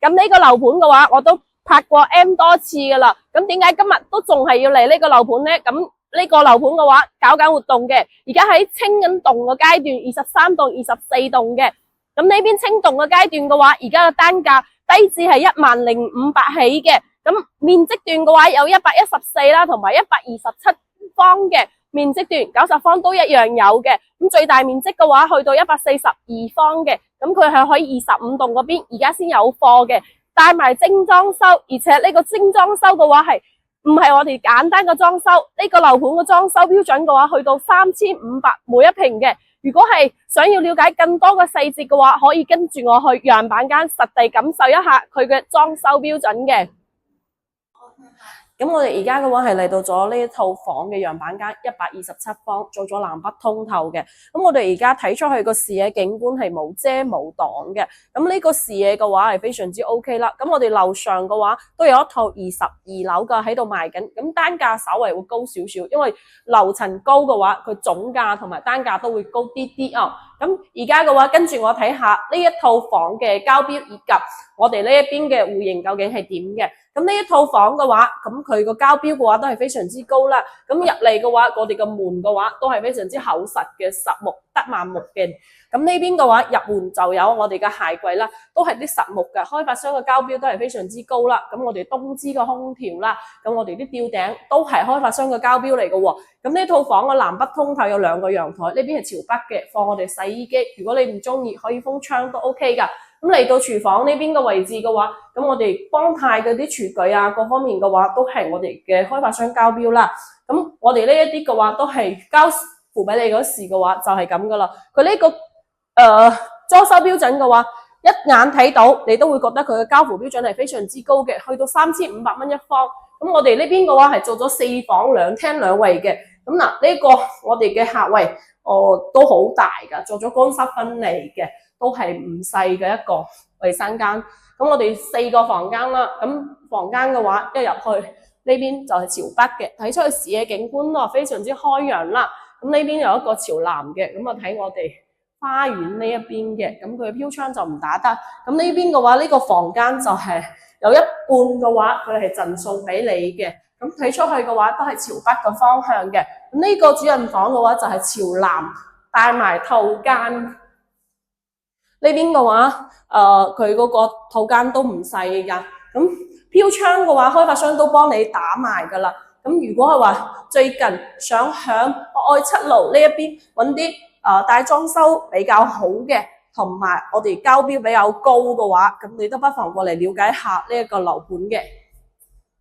咁呢個樓盤嘅話，我都拍過 M 多次噶啦。咁點解今日都仲係要嚟呢個樓盤呢？咁呢個樓盤嘅話，搞緊活動嘅，而家喺清緊棟嘅階段，23棟、24棟嘅。咁呢邊清棟嘅階段嘅話，而家嘅單價低至係10500起嘅。咁面積段嘅話有114啦，同埋127方嘅面積段，90方都一樣有嘅。咁最大面積嘅話去到142方嘅，咁佢係可以25棟嗰邊而家先有貨嘅，帶埋精裝修，而且呢個精裝修嘅話係唔係我哋簡單嘅裝修，呢個樓盤嘅裝修標準嘅話去到3500每一平嘅。如果係想要了解更多嘅細節嘅話，可以跟住我去樣板間實地感受一下佢嘅裝修標準嘅。咁我哋而家嘅話係嚟到咗呢一套房嘅樣板間127方，做咗南北通透嘅。咁我哋而家睇出去個視野景觀係冇遮冇擋嘅。咁呢個視野嘅話係非常之 OK 啦。咁我哋樓上嘅話都有一套22樓嘅喺度賣緊，咁單價稍微會高少少，因為樓層高嘅話，佢總價同埋單價都會高啲啲啊。咁而家嘅話，跟住我睇下呢一套房嘅交標以及我哋呢一邊嘅戶型究竟係點嘅。咁呢一套房嘅話，咁佢個交標嘅話都係非常之高啦。咁入嚟嘅話，我哋嘅門嘅話都係非常之厚實嘅實木德曼木嘅。咁呢邊嘅話入門就有我哋嘅鞋櫃啦，都係啲實木嘅。開發商嘅交標都係非常之高啦。咁我哋東芝嘅空調啦，咁我哋啲吊頂都係開發商嘅交標嚟嘅喎。咁呢套房嘅南北通透有2個陽台，呢邊係朝北嘅，放我哋洗衣機。如果你唔中意，可以封窗都 OK 噶。咁嚟到廚房呢邊嘅位置嘅話，咁我哋邦泰嗰啲廚具啊，各方面嘅話都係我哋嘅開發商交標啦。咁我哋呢一啲嘅話都係交付俾你嗰時嘅話就係咁噶啦。佢呢個裝修標準嘅話，一眼睇到你都會覺得佢嘅交付標準係非常之高嘅，去到3500蚊一方。咁我哋呢邊嘅話係做咗4房2廳2衛嘅。咁嗱，呢個我哋嘅客位都好大噶，做咗乾濕分離嘅。都係唔細嘅一個衛生間。咁我哋4個房間啦，咁房間嘅話一入去呢邊就係朝北嘅，睇出去視野景觀咯，非常之開揚啦。咁呢邊有一個朝南嘅，咁啊睇我哋花園呢一邊嘅，咁佢嘅飄窗就唔打得。咁呢邊嘅話呢個房間就係有一半嘅話佢係贈送俾你嘅。咁睇出去嘅話都係朝北嘅方向嘅。咁呢個主人房嘅話就係朝南，帶埋套間。呢邊嘅話，佢嗰個套間都唔細噶。咁飄窗嘅話，開發商都幫你打埋噶啦。咁如果係話最近想響愛七路呢一邊揾啲帶裝修比較好嘅，同埋我哋交標比較高嘅話，咁你都不妨過嚟了解下呢一個樓盤嘅。